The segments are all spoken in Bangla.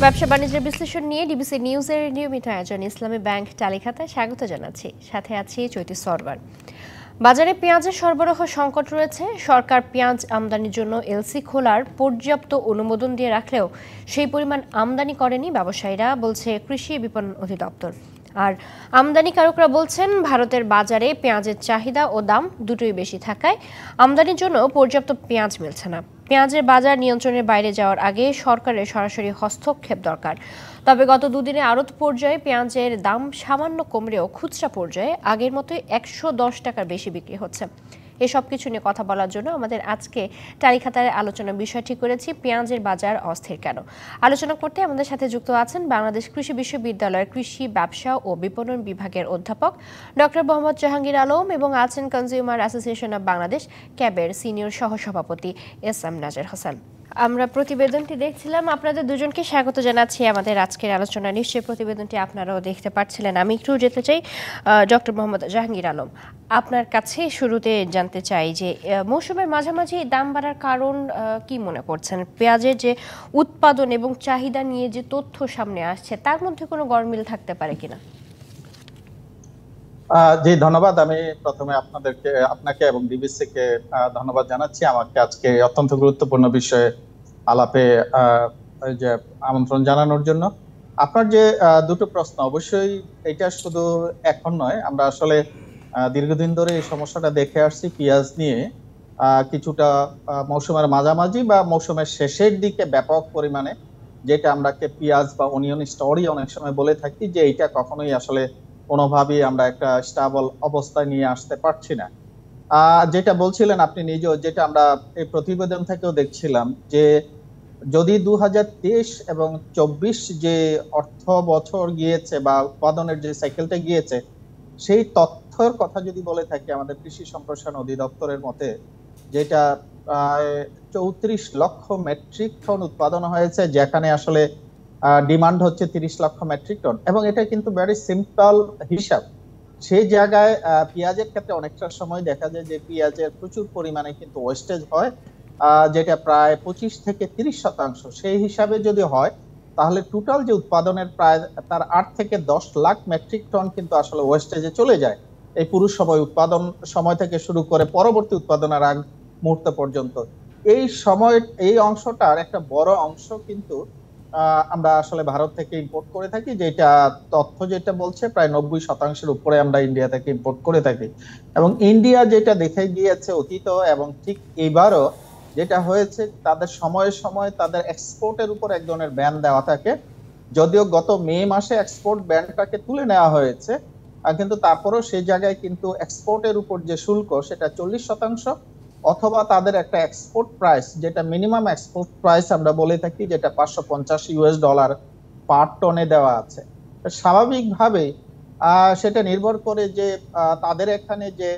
ব্যবসা বাণিজ্যের বিশ্লেষণ নিয়ে ডিবিসি নিউজের নিয়মিত আয়োজন ইসলামী ব্যাংক তালিকাতায় স্বাগত জানাচ্ছি। সাথে আছি চৈতি সরওয়ার। বাজারে পেঁয়াজের সরবরাহ সংকট রয়েছে। সরকার পেঁয়াজ আমদানির জন্য এলসি খোলার পর্যাপ্ত অনুমোদন দিয়ে রাখলেও সেই পরিমাণ আমদানি করেনি ব্যবসায়ীরা, বলছে কৃষি বিপণন অধিদপ্তর। আর আমদানিকারকরা বলছেন ভারতের বাজারে পেঁয়াজের চাহিদা ও দাম দুটোই বেশি থাকায় আমদানির জন্য পর্যাপ্ত পেঁয়াজ মিলছে না। পেঁয়াজের বাজার নিয়ন্ত্রণের বাইরে যাওয়ার আগে সরকারের সরাসরি হস্তক্ষেপ দরকার। তবে গত দুদিনে আড়ত পর্যায়ে পেঁয়াজের দাম সামান্য কমলেও খুচরা পর্যায়ে আগের মতোই 110 টাকার বেশি বিক্রি হচ্ছে। এসব কিছু নিয়ে কথা বলার জন্য আমাদের আজকে তালিকাতার আলোচনার বিষয় ঠিক করেছি, পেঁয়াজের বাজার অস্থির কেন। আলোচনা করতে আমাদের সাথে যুক্ত আছেন বাংলাদেশ কৃষি বিশ্ববিদ্যালয়ের কৃষি ব্যবসা ও বিপণন বিভাগের অধ্যাপক ডক্টর মোহাম্মদ জাহাঙ্গীর আলম এবং আছেন কনজিউমার অ্যাসোসিয়েশন অব বাংলাদেশ ক্যাবের সিনিয়র সহসভাপতি এস.এম. নাজের হোসেন। আমরা প্রতিবেদনটি দেখছিলাম, আপনাদের দুজনকে স্বাগত জানাচ্ছি আমাদের আজকের আলোচনা। নিশ্চয়ই প্রতিবেদনটি আপনারাও দেখতে পাচ্ছিলেন। আমি একটু যেতে চাই ডক্টর মোহাম্মদ জাহাঙ্গীর আলম, আপনার কাছে শুরুতে জানতে চাই যে মৌসুমের মাঝামাঝি দাম বাড়ার কারণ কি মনে করছেন? পেঁয়াজের যে উৎপাদন এবং চাহিদা নিয়ে যে তথ্য সামনে আসছে তার মধ্যে কোনো গরমিল থাকতে পারে কিনা? জি, ধন্যবাদ। আমি প্রথমে আপনাকে এবং ডিবিসি কে ধন্যবাদ জানাচ্ছি আমাকে আজকে অত্যন্ত গুরুত্বপূর্ণ বিষয়ে আলাপে যে আমন্ত্রণ জানানোর জন্য। আপনার যে দুটো প্রশ্ন, অবশ্যই এটা শুধু এখন নয়, আমরা আসলে দীর্ঘদিন ধরে এই সমস্যাটা দেখে আসছি পেঁয়াজ নিয়ে। কিছুটা মৌসুমের মাঝামাঝি বা মৌসুমের শেষের দিকে ব্যাপক পরিমাণে, যেটা আমরা পেঁয়াজ বা অনিয়ন স্টোরি অনেক সময় বলে থাকি, যে এটা কখনোই আসলে কোনোভাবেই আমরা একটা স্টেবল অবস্থায় নিয়ে আসতে পারছি না। যেটা বলছিলেন আপনি নিজেও, যেটা আমরা এই প্রতিবেদন থেকেও দেখছিলাম, যে যদি 2023 এবং 24 যে অর্থ বছর গিয়েছে বা উৎপাদনের যে সাইকেলটা গিয়েছে, সেই তথ্যের কথা যদি বলে থাকি আমাদের কৃষি সম্প্রসারণ অধিদপ্তরের মতে, যেটা প্রায় 34 লক্ষ মেট্রিক টন উৎপাদন হয়েছে, যেখানে আসলে ডিমান্ড হচ্ছে 30 লক্ষ মেট্রিক টন। এবং এটা কিন্তু ভেরি সিম্পল হিসাব। সেই জায়গায় পেঁয়াজের ক্ষেত্রে অনেকটা সময় দেখা যায় যে পেঁয়াজের প্রচুর পরিমাণে কিন্তু ওয়েস্টেজ হয়, যেটা প্রায় 25 থেকে 30%। সেই হিসাবে যদি হয় তাহলে টোটাল যে উৎপাদনের প্রায় তার 8 থেকে 10 লাখ মেট্রিক টন কিন্তু আসলে ওয়েস্টেজে চলে যায় এই পুরো সময়, উৎপাদন সময় থেকে শুরু করে পরবর্তী উৎপাদনের আগ মুহূর্ত পর্যন্ত। এই সময় এই অংশটার একটা বড় অংশ কিন্তু আমরা আসলে ভারত থেকে ইম্পোর্ট করে থাকি, যেটা তথ্য যেটা বলছে প্রায় 90% উপরে আমরা ইন্ডিয়া থেকে ইম্পোর্ট করে থাকি। এবং ইন্ডিয়া যেটা দেখে গিয়েছে অতীত এবং ঠিক এবারও যেটা হয়েছে, তাদের সময়ে সময়ে তাদের এক্সপোর্টের উপর এক ধরনের ব্যান দেওয়া থাকে। যদিও গত মে মাসে এক্সপোর্ট ব্যানটাকে তুলে নেওয়া হয়েছে, কিন্তু তারপরেও সেই জায়গায় কিন্তু এক্সপোর্টের উপর যে শুল্ক সেটা 40%, অথবা তাদের একটা এক্সপোর্ট প্রাইস, যেটা মিনিমাম এক্সপোর্ট প্রাইস আমরা বলে থাকি, যেটা $550 পার টনে দেওয়া আছে। স্বাভাবিকভাবে সেটা নির্ভর করে যে তাদের এখানে যে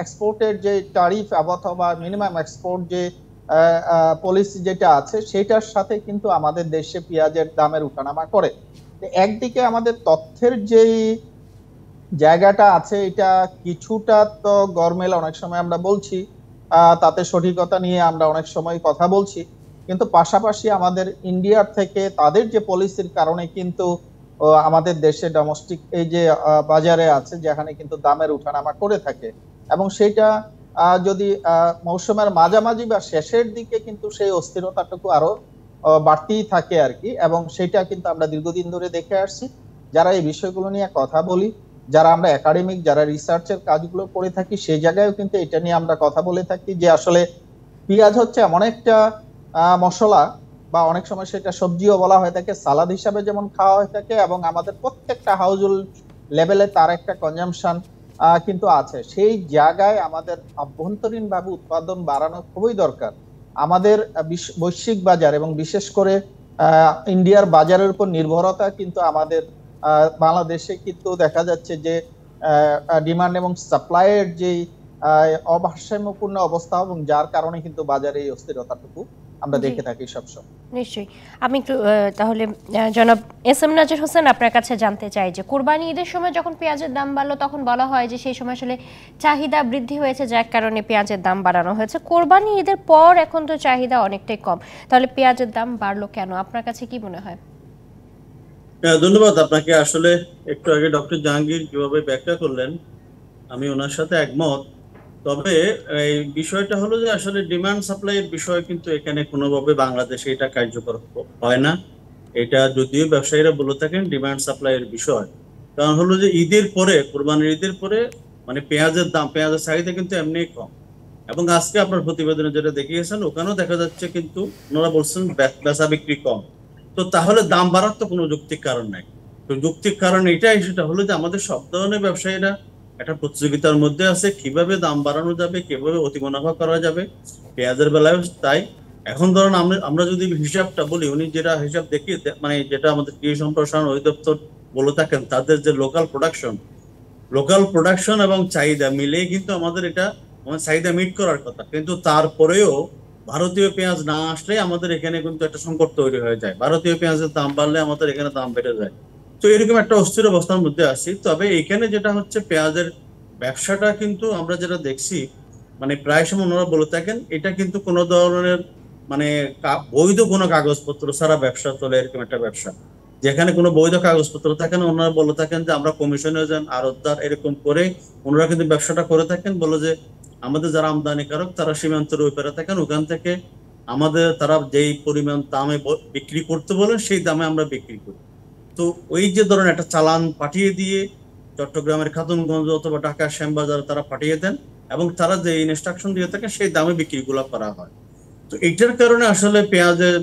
এক্সপোর্টের যে ট্যারিফ অথবা মিনিমাম এক্সপোর্ট যে পলিসি যেটা আছে, সেটার সাথে কিন্তু আমাদের দেশে পেঁয়াজের দামের উঠানামা করে। একদিকে আমাদের তথ্যের যেই জায়গাটা আছে, এটা কিছুটা তো গরমেল অনেক সময় আমরা বলছি, তাতে সঠিকতা নিয়ে আমরা অনেক সময় কথা বলছি, কিন্তু পাশাপাশি আমাদের ইন্ডিয়ার থেকে তাদের যে পলিসির কারণে কিন্তু আমাদের দেশে ডোমেস্টিক এই যে বাজারে আছে, যেখানে কিন্তু দামের উঠানামা করে থাকে। এবং সেটা যদি মৌসুমের মাঝামাঝি বা শেষের দিকে কিন্তু সেই অস্থিরতাটুকু আরো বাড়তেই থাকে আর কি। এবং সেটা কিন্তু আমরা দীর্ঘদিন ধরে দেখে আসছি, যারা এই বিষয়গুলো নিয়ে কথা বলি, যারা আমরা একাডেমিক যারা রিসার্চের কাজগুলো করে থাকি, সেই জায়গায়ও কিন্তু এটা নিয়ে আমরা কথা বলে থাকি, যে আসলে পেঁয়াজ হচ্ছে এমন একটা মশলা, বা অনেক সময় সেটা সবজিও বলা হয়ে থাকে, সালাদ হিসাবে যেমন খাওয়া হয়ে থাকে, এবং আমাদের প্রত্যেকটা হাউজহোল্ড লেভেলে তার একটা কনজাম্পশন কিন্তু আছে। সেই জায়গায় আমাদের আভ্যন্তরীণ ভাবে উৎপাদন বাড়ানো খুবই দরকার। আমাদের বৈশ্বিক বাজার এবং বিশেষ করে ইন্ডিয়ার বাজারের উপর নির্ভরতা কিন্তু আমাদের বাংলাদেশে কিন্তু দেখা যাচ্ছে যে ডিমান্ড এবং সাপ্লাইয়ের যে অভারসাম্যপূর্ণ অবস্থা, এবং যার কারণে কিন্তু বাজারে এই অস্থিরতাটুকু আমরা দেখে থাকি সবসময়। নিশ্চয়ই। আমি একটু তাহলে জনাব এস.এম. নাজের হোসেন, আপনার কাছে জানতে চাই যে কোরবানি ঈদের সময় যখন পেঁয়াজের দাম বাড়লো তখন বলা হয় যে সেই সময় আসলে চাহিদা বৃদ্ধি হয়েছে, যার কারণে পেঁয়াজের দাম বাড়ানো হয়েছে। কোরবানি ঈদের পর এখন তো চাহিদা অনেকটাই কম, তাহলে পেঁয়াজের দাম বাড়লো কেন? আপনার কাছে কি মনে হয়? হ্যাঁ, ধন্যবাদ আপনাকে। আসলে একটু আগে ডক্টর জাহাঙ্গীর যেভাবে ব্যাখ্যা করলেন, আমি ওনার সাথে একমত। তবে এই বিষয়টা হলো যে আসলে ডিমান্ড সাপ্লাই এর বিষয় কিন্তু এখানে কোনোভাবে বাংলাদেশে এটা কার্যকর হয় না। এটা যদিও ব্যবসায়ীরা বলে থাকেন ডিমান্ড সাপ্লাই এর বিষয়, কারণ হলো যে ঈদের পরে, কোরবানির ঈদের পরে মানে পেঁয়াজের দাম, পেঁয়াজের চাহিদা কিন্তু এমনিই কম। এবং আজকে আপনার প্রতিবেদনে যেটা দেখিয়েছেন ওখানেও দেখা যাচ্ছে কিন্তু ওনারা বলছেন বেচা বিক্রি কম। তো তাহলে দাম বাড়ার তো কোনো যৌক্তিক কারণ নাই। তো যৌক্তিক কারণ এটাই, সেটা হলো যে আমাদের সব ধরনের ব্যবসায়ীরা একটা প্রতিযোগিতার মধ্যে আছে, কিভাবে দাম বাড়ানো যাবে, কিভাবে অতি মুনাফা করা যাবে। পেঁয়াজের বেলায় তাই। এখন ধরুন আমরা আমরা যদি হিসাবটা বলি, উনি যেটা হিসাব দেখিয়ে মানে যেটা আমাদের কৃষি সম্প্রসারণ অধিদপ্তর বলে থাকেন, তাদের যে লোকাল প্রোডাকশন এবং চাহিদা মিলে কিন্তু আমাদের এটা আমাদের চাহিদা মিট করার কথা, কিন্তু তারপরেও ভারতীয় পেঁয়াজ না আসলে আমাদের এখানে কিন্তু একটা সংকট তৈরি হয়ে যায়। ভারতীয় পেঁয়াজের দাম বাড়লে আমাদের এখানে দাম বেড়ে যায়। তো এরকম একটা অস্থির অবস্থার মধ্যে আছি। তবে এখানে যেটা হচ্ছে পেঁয়াজের ব্যবসাটা কিন্তু আমরা যেটা দেখছি, মানে প্রায় সময় ওনারা বলে থাকেন এটা কিন্তু কোনো ধরনের মানে বৈধ কোনো কাগজপত্র ছাড়া ব্যবসা চলে, এরকম একটা ব্যবসা। যেখানে কোনো বৈধ কাগজপত্র থাকে না, ওনারা বলে থাকেন যে আমরা কমিশনে যান, আড়তদার, এরকম করে ওনারা কিন্তু ব্যবসাটা করে থাকেন। বলে যে আমাদের যারা আমদানিকারক তারা সীমান্তের ওই পারে থাকেন, ওখান থেকে আমাদের তারা যেই পরিমাণ দামে বিক্রি করতে বলেন সেই দামে আমরা বিক্রি করি। তো ওই যে ধরেন একটা চালান পাঠিয়ে দিয়ে চট্টগ্রামের খাতুনগঞ্জ অথবা ঢাকার শ্যামবাজার তারা পাঠিয়ে দেন, এবং তারা যে ইনস্ট্রাকশন দিয়ে থাকে সেই দামে বিক্রিগুলো করা হয়। তো এইটার কারণে আসলে পেঁয়াজের,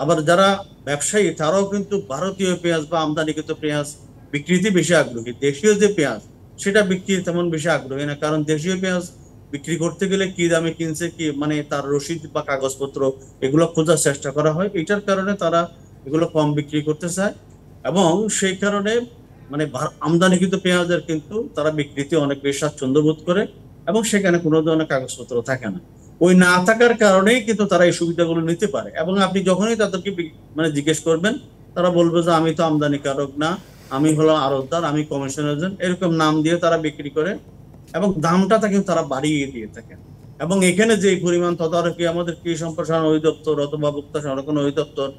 আবার যারা ব্যবসায়ী তারাও কিন্তু ভারতীয় পেঁয়াজ বা আমদানিকৃত পেঁয়াজ বিক্রিতে বেশি আগ্রহী। দেশীয় যে পেঁয়াজ সেটা বিক্রি তেমন বেশি আগ্রহী না, কারণ দেশীয় পেঁয়াজ বিক্রি করতে গেলে কি দামে কিনছে, কি মানে তার রসিদ বা কাগজপত্র এগুলো খোঁজার চেষ্টা করা হয়। এটার কারণে তারা এগুলো কম বিক্রি করতে চায়, এবং সেই কারণে মানে আমদানিকৃত পেঁয়াজের কিন্তু তারা বিক্রিতে অনেক বেশি স্বাচ্ছন্দ্য বোধ করে, এবং সেখানে কোনো ধরনের কাগজপত্র থাকে না। ওই না থাকার কারণেই কিন্তু তারা এই সুবিধাগুলো নিতে পারে। এবং আপনি যখনই তাদেরকে মানে জিজ্ঞেস করবেন, তারা বলবে যে আমি তো আমদানিকারক না, আমি হলো আড়তদার, আমি কমিশন এজেন্ট, এরকম নাম দিয়ে তারা বিক্রি করে, এবং দামটা কিন্তু তারা বাড়িয়ে দিয়ে থাকেন। এবং এখানে যে পরিমাণ তদারকি আমাদের কৃষি সম্প্রসারণ অধিদপ্তর অথবা ভোক্তা সংরক্ষণ অধিদপ্তর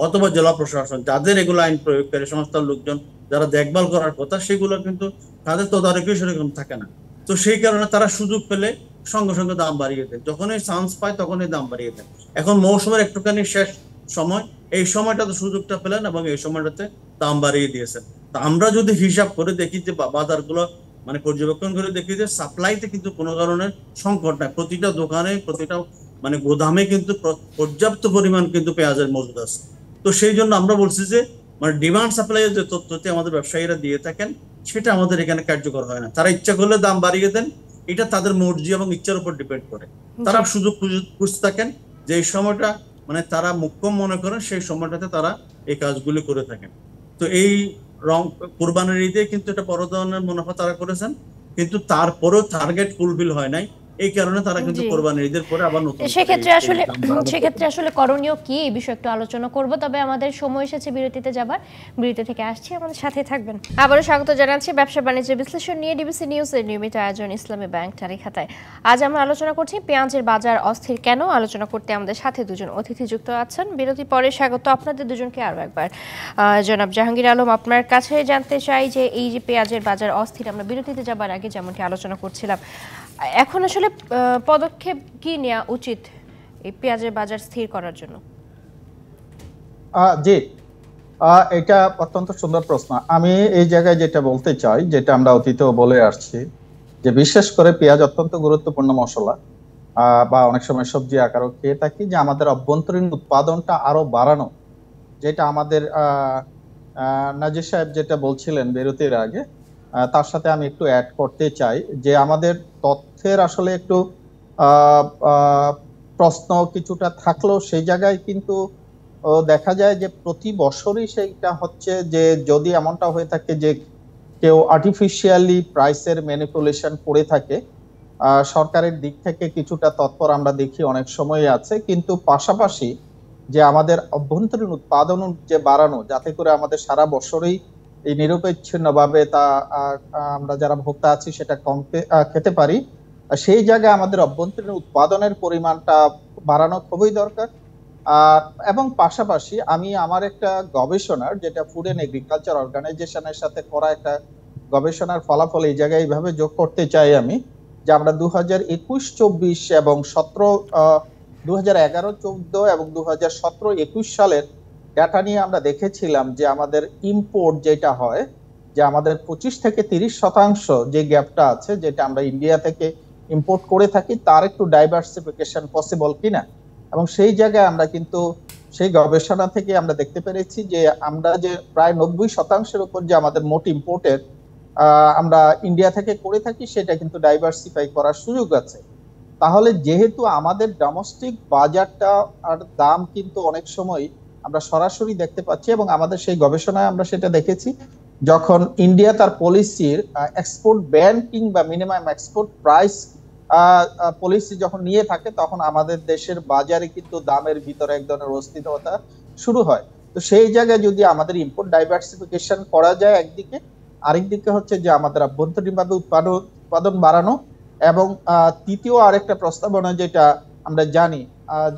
অথবা জেলা প্রশাসন, যাদের এগুলো আইন প্রয়োগকারী সংস্থার লোকজন যারা দেখভাল করার কথা, সেগুলো কিন্তু তাদের তদারকি সেরকম থাকে না। তো সেই কারণে তারা সুযোগ পেলে সঙ্গে সঙ্গে দাম বাড়িয়ে দেয়, যখনই চান্স পায় তখনই দাম বাড়িয়ে দেয়। এখন মৌসুমের একটুখানি শেষ সময়, এই সময়টাতে সুযোগটা পেলেন এবং এই সময়টাতে দাম বাড়িয়ে দিয়েছেন। তা আমরা যদি হিসাব করে দেখি যে বাজারগুলো মানে পর্যবেক্ষণ করে দেখি যে সাপ্লাইতে কিন্তু কোনো ধরনের সংকট নাই, প্রতিটা দোকানে প্রতিটা মানে গোদামে কিন্তু পর্যাপ্ত পরিমাণ কিন্তু পেঁয়াজের মজুদ আছে। তো সেই জন্য আমরা বলছি যে মানে ডিমান্ড সাপ্লাইয়ের যে তথ্যটি আমাদের ব্যবসায়ীরা দিয়ে থাকেন সেটা আমাদের এখানে কার্যকর হয় না। তারা ইচ্ছা করলে দাম বাড়িয়ে দেন, এটা তাদের মর্জি এবং ইচ্ছার উপর ডিপেন্ড করে। তারা সুযোগ খুঁজতে থাকেন, যে এই সময়টা মানে তারা মুখ্যম মনে করেন সেই সময়টাতে তারা এই কাজগুলি করে থাকেন। তো এই কোরবানির ঈদে কিন্তু এটা বড় ধরনের মুনাফা তারা করেছেন, কিন্তু তারপরেও টার্গেট ফুলফিল হয় নাই। এই কারণে তারা কিন্তু কোরবানির ঈদের পরে আবার নতুন সেক্ষেত্রে আসলে করণীয় কি, এই বিষয়ে একটু আলোচনা করব। তবে আমাদের সময় এসেছে বিরতিতে যাবার, বিরতি থেকে আসছি, আমাদের সাথে থাকবেন। আবারও স্বাগত জানাচ্ছি ব্যবসা বাণিজ্য বিশ্লেষণ নিয়ে ডিবিসি নিউজের নিয়মিত আয়োজন ইসলামী ব্যাংক তালিখাতায়। আজ আমরা আলোচনা করছি পেঁয়াজের বাজার অস্থির কেন। আলোচনা করতে আমাদের সাথে দুজন অতিথি যুক্ত আছেন। বিরতির পরে স্বাগত আপনাদের দুজনকে আরও একবার। জনাব জাহাঙ্গীর আলম, আপনার কাছে জানতে চাই যে এই যে পেঁয়াজের বাজার অস্থির, আমরা বিরতিতে যাবার আগে যেমনটি আলোচনা করছিলাম, এখন আসলে পদক্ষেপ কি নেওয়া উচিত এই পেঁয়াজের বাজার স্থির করার জন্য? জি, এটা অত্যন্ত সুন্দর প্রশ্ন। আমি এই জায়গায় যেটা বলতে চাই, যেটা আমরা অতীতেও বলে আসছি, যে বিশেষ করে পেঁয়াজ অত্যন্ত গুরুত্বপূর্ণ মশলা, বা অনেক সময় সবজি আকারও খেয়ে থাকি, যে আমাদের অভ্যন্তরীণ উৎপাদনটা আরো বাড়ানো, যেটা আমাদের নাজির সাহেব যেটা বলছিলেন বিরতির আগে, তার সাথে আমি একটু অ্যাড করতে চাই যে আমাদের তথ্যের আসলে একটু প্রশ্ন কিছুটা থাকলেও সেই জায়গায় কিন্তু দেখা যায় যে প্রতি বছরই সেইটা হচ্ছে যে যদি এমনটা হয়ে থাকে যে কেউ আর্টিফিশিয়ালি প্রাইসের ম্যানিপুলেশন করে থাকে, সরকারের দিক থেকে কিছুটা তৎপর আমরা দেখি অনেক সময় আছে, কিন্তু পাশাপাশি যে আমাদের অভ্যন্তরীণ উৎপাদন যে বাড়ানো, যাতে করে আমাদের সারা বছরই এই নিরপেক্ষিন্ন ভাবে তা আমরা যারা ভোক্তা আছি সেটা কম খেতে পারি, সেই জায়গায় আমাদের অভ্যন্তরীণ উৎপাদনের পরিমাণটা বাড়ানো খুবই দরকার। আহ, এবং পাশাপাশি আমি আমার একটা গবেষণার, যেটা ফুড এন্ড এগ্রিকালচার অর্গানাইজেশনের সাথে করা একটা গবেষণার ফলাফল এই জায়গায় এইভাবে যোগ করতে চাই আমি, যে আমরা 2021-24 এবং 2011-14 এবং 2017-21 সালের ডাটা নিয়ে আমরা দেখেছিলাম যে আমাদের ইম্পোর্ট যেটা হয়, যে আমাদের 25 থেকে 30% যে গ্যাপটা আছে, যেটা আমরা ইন্ডিয়া থেকে ইম্পোর্ট করে থাকি, তার একটু ডাইভার্সিফিকেশন পসিবল কিনা। এবং সেই জায়গায় আমরা কিন্তু সেই গবেষণা থেকে আমরা দেখতে পেরেছি যে আমরা যে প্রায় 90% উপর যে আমাদের মোট ইম্পোর্টের আমরা ইন্ডিয়া থেকে করে থাকি, সেটা কিন্তু ডাইভার্সিফাই করার সুযোগ আছে। তাহলে যেহেতু আমাদের ডোমেস্টিক বাজারটা আর দাম কিন্তু অনেক সময় আমরা সরাসরি দেখতে পাচ্ছি, এবং আমাদের সেই গবেষণায় আমরা সেটা দেখেছি, যখন ইন্ডিয়া তার পলিসির এক্সপোর্ট ব্যান কিংবা মিনিমাম এক্সপোর্ট প্রাইস পলিসি যখন নিয়ে থাকে, তখন আমাদের দেশের বাজারে কিন্তু দামের ভিতরে এক ধরনের অস্থিরতা শুরু হয়। তো সেই জায়গায় যদি আমাদের ইম্পোর্ট ডাইভার্সিফিকেশন করা যায় একদিকে, আরেকদিকে হচ্ছে যে আমাদের আভ্যন্তরীণভাবে উৎপাদন বাড়ানো, এবং তৃতীয় আরেকটা প্রস্তাবনা যেটা আমরা জানি,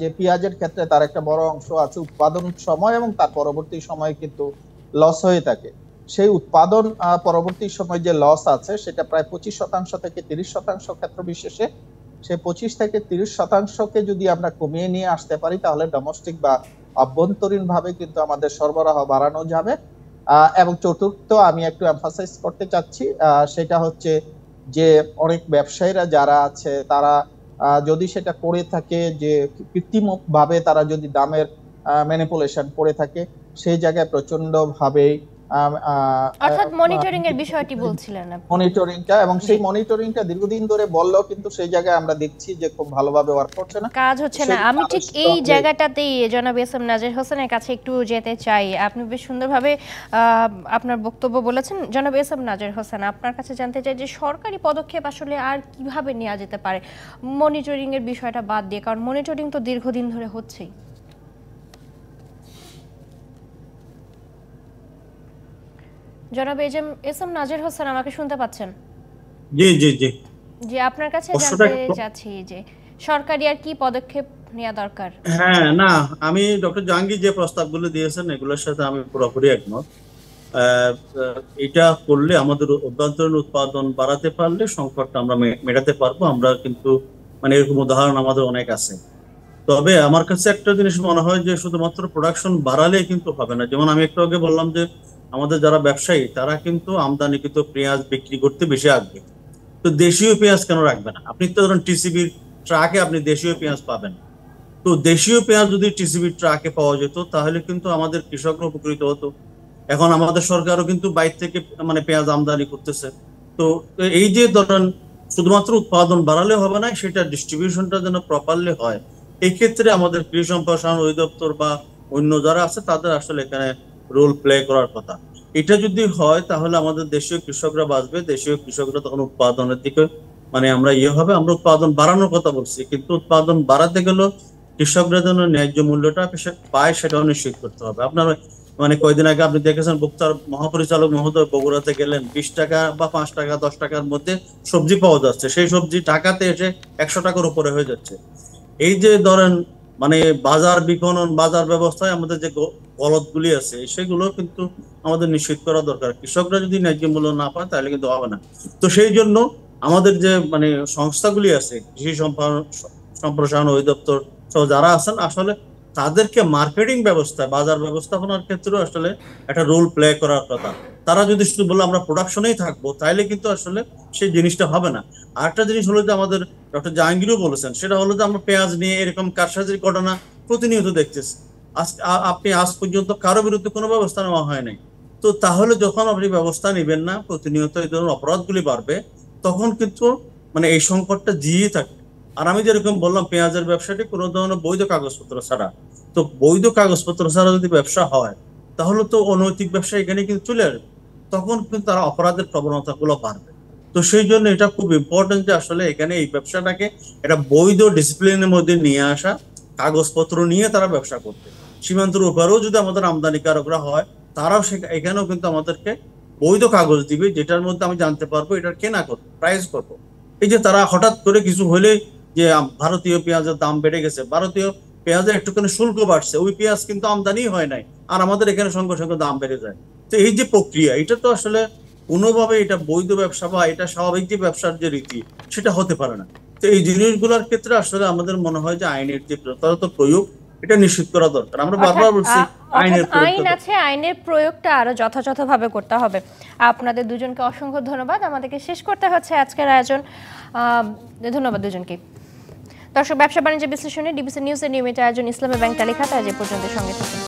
যে পেঁয়াজের ক্ষেত্রে তার একটা বড় অংশ আছে উৎপাদন সময় এবং তার পরবর্তী সময় কিন্তু লস হয়ে থাকে। সেই উৎপাদন পরবর্তী সময় যে লস আছে, সেটা প্রায় 25% থেকে 30% ক্ষেত্র বিশেষে, সেই 25 থেকে 30%কে যদি আমরা কমিয়ে নিয়ে আসতে পারি, তাহলে ডোমেস্টিক বা অভ্যন্তরীণ ভাবে কিন্তু আমাদের সরবরাহ বাড়ানো যাবে। এবং চতুর্থ আমি একটু এমফাসাইজ করতে চাচ্ছি, সেটা হচ্ছে যে অনেক ব্যবসায়ীরা যারা আছে, তারা যদি সেটা করে থাকে, যে কৃত্রিম ভাবে তারা যদি দামের ম্যানিপুলেশন করে থাকে, সেই জায়গায় প্রচন্ড ভাবে অর্থাৎ মনিটরিং এর বিষয়টি বলছিলেন আপনি। মনিটরিংটা, এবং সেই মনিটরিংটা দীর্ঘদিন ধরে বললেও কিন্তু সেই জায়গায় আমরা দেখছি যে খুব ভালোভাবে ওয়ার্ক করছে না, কাজ হচ্ছে না। আমি ঠিক এই জায়গাটাতেই জনাব এসএম নাজের হোসেনের কাছে একটু যেতে চাই। আপনি বেশ সুন্দরভাবে আপনার বক্তব্য বলেছেন। জনাব এসএম নাজের হোসেন, আপনার কাছে জানতে চাই যে সরকারি পদক্ষেপ আসলে আর কিভাবে নেওয়া যেতে পারে মনিটরিং এর বিষয়টা বাদ দিয়ে, কারণ মনিটরিং তো দীর্ঘদিন ধরে হচ্ছেই। জনাব এসএম নাজের হোসেন, আমাকে শুনতে পাচ্ছেন? জি জি জি জি, আপনার কাছে জানতে চাচ্ছি যে সরকারি আর কি পদক্ষেপ নেওয়া দরকার। হ্যাঁ, না, আমি ডক্টর জাহাঙ্গীর যে প্রস্তাবগুলো দিয়েছেন এগুলোর সাথে আমি পুরোপুরি একমত। এটা করলে আমাদের অভ্যন্তরীণ উৎপাদন বাড়াতে পারলে সংকটটা আমরা মেটাতে পারবো। আমরা কিন্তু মানে এরকম উদাহরণ আমাদের অনেক আছে। তবে আমার কাছে একটা জিনিস মনে হয় যে শুধুমাত্র প্রোডাকশন বাড়ালে কিন্তু হবে না। যেমন আমি একটু আগে বললাম যে আমাদের যারা ব্যবসায়ী তারা কিন্তু আমদানিকৃত পেঁয়াজ বিক্রি করতে বেশি আগ্রহী। তো দেশীয় পেঁয়াজ কেন রাখবে না? আপনি তো ধরুন টিসিবির ট্রাকে আপনি দেশীয় পেঁয়াজ পাবেন। তো দেশীয় পেঁয়াজ যদি টিসিবির ট্রাকে পাওয়া যেত তাহলে কিন্তু আমাদের কৃষকরা উপকৃত হতো। এখন আমাদের সরকারও কিন্তু বাইরে থেকে মানে পেঁয়াজ আমদানি করতেছে। তো এই যে ধরেন শুধুমাত্র উৎপাদন বাড়ালে হবে না, সেটা ডিস্ট্রিবিউশনটা যেন প্রপারলি হয়। এই ক্ষেত্রে আমাদের কৃষি সম্প্রসারণ অধিদপ্তর বা অন্য যারা আছে তাদের আসলে এখানে রোল প্লে করার কথা। এটা যদি হয় তাহলে আমাদের দেশীয় কৃষকরা বাঁচবে, দেশীয় কৃষকরা তখন উৎপাদনের দিকে মানে আমরা হবে। আমরা উৎপাদন বাড়ানোর কথা বলছি, কিন্তু উৎপাদন বাড়াতে গেলেও কৃষকরা যেন ন্যায্য মূল্যটা পায় সেটাও নিশ্চিত করতে হবে। আপনার মানে কয়েকদিন আগে আপনি দেখেছেন বক্তার মহাপরিচালক মহোদয় বগুড়াতে গেলেন, 20 টাকা বা 5 টাকা 10 টাকার মধ্যে সবজি পাওয়া যাচ্ছে, সেই সবজি ঢাকাতে এসে 100 টাকার উপরে হয়ে যাচ্ছে। এই যে ধরেন মানে বাজার বিপণন, বাজার ব্যবস্থায় আমাদের যে গলদগুলি আছে সেগুলো কিন্তু আমাদের নিশ্চিত করা দরকার। কৃষকরা যদি ন্যায্য মূল্য না পায় তাহলে কিন্তু হবে না। তো সেই জন্য আমাদের যে মানে সংস্থাগুলি আছে, কৃষি সম্প্রসারণ অধিদপ্তর সহ যারা আছেন, আসলে তাদেরকে মার্কেটিং ব্যবস্থা, বাজার ব্যবস্থাপনার ক্ষেত্রেও আসলে একটা রোল প্লে করার কথা। তারা যদি শুধু বলে আমরা প্রোডাকশনেই থাকবো তাহলে কিন্তু আসলে সেই জিনিসটা হবে না। আরেকটা জিনিস হলো যে আমাদের ডক্টর জাহাঙ্গীরও বলেছেন, সেটা হলো যে আমরা পেঁয়াজ নিয়ে এরকম কারসাজির ঘটনা প্রতিনিয়ত দেখতেছি। আপনি আজ পর্যন্ত কারো বিরুদ্ধে কোনো ব্যবস্থা নেওয়া হয় নাই। তো তাহলে যখন আপনি ব্যবস্থা নেবেন না, প্রতিনিয়ত এই ধরনের অপরাধগুলি বাড়বে, তখন কিন্তু মানে এই সংকটটা জিয়ে থাকবে। আর আমি যেরকম বললাম পেঁয়াজের ব্যবসাটি কোনো ধরনের বৈধ কাগজপত্র ছাড়া, তো বৈধ কাগজপত্র ছাড়া যদি ব্যবসা হয় তাহলে তো অনৈতিক ব্যবসা এখানে কিন্তু চলে আসবে, তখন কিন্তু তারা অপরাধের প্রবণতা গুলো বাড়বে। তো সেই জন্য এটা খুব ইম্পর্টেন্ট যে আসলে এখানে এই ব্যবসাটাকে এটা বৈধ ডিসিপ্লিনের মধ্যে নিয়ে আসা, কাগজপত্র নিয়ে তারা ব্যবসা করতে। সীমান্তের উপরেও যদি আমাদের আমদানিকারকরা হয়, তারাও এখানেও কিন্তু আমাদেরকে বৈধ কাগজ দিবে, যেটার মধ্যে আমি জানতে পারবো এটার কেনা কত, প্রাইস কত। এই যে তারা হঠাৎ করে কিছু হলে যে ভারতীয় পেঁয়াজের দাম বেড়ে গেছে, ভারতীয় পেঁয়াজের একটুখানি শুল্ক বাড়ছে, ওই পেঁয়াজ কিন্তু আমদানি হয় নাই, আর আমাদের এখানে সঙ্গে সঙ্গে দাম বেড়ে যায়। তো এই যে প্রক্রিয়া, এটা তো আসলে কোনোভাবে এটা বৈধ ব্যবসা বা এটা স্বাভাবিক যে ব্যবসার যে রীতি, সেটা হতে পারে না। তো এই জিনিসগুলোর ক্ষেত্রে আসলে আমাদের মনে হয় যে আইনের যে যথাযথ প্রয়োগ, এটা নিশ্চিত করা দরকার। আমরা বারবার বলছি আইনের আইন আছে, আইনের প্রয়োগটা আরো যথাযথভাবে করতে হবে। আপনাদের দুজনকে অসংখ্য ধন্যবাদ। আমাদেরকে শেষ করতে হচ্ছে আজকের আয়োজন। ধন্যবাদ দুজনকে। দর্শক, ব্যবসা বাণিজ্য বিশ্লেষণে ডিবিসি নিউজের নিয়মিত আয়োজন ইসলামী ব্যাংক তালিকাতে আজ এ পর্যন্ত। সঙ্গে থাকুন।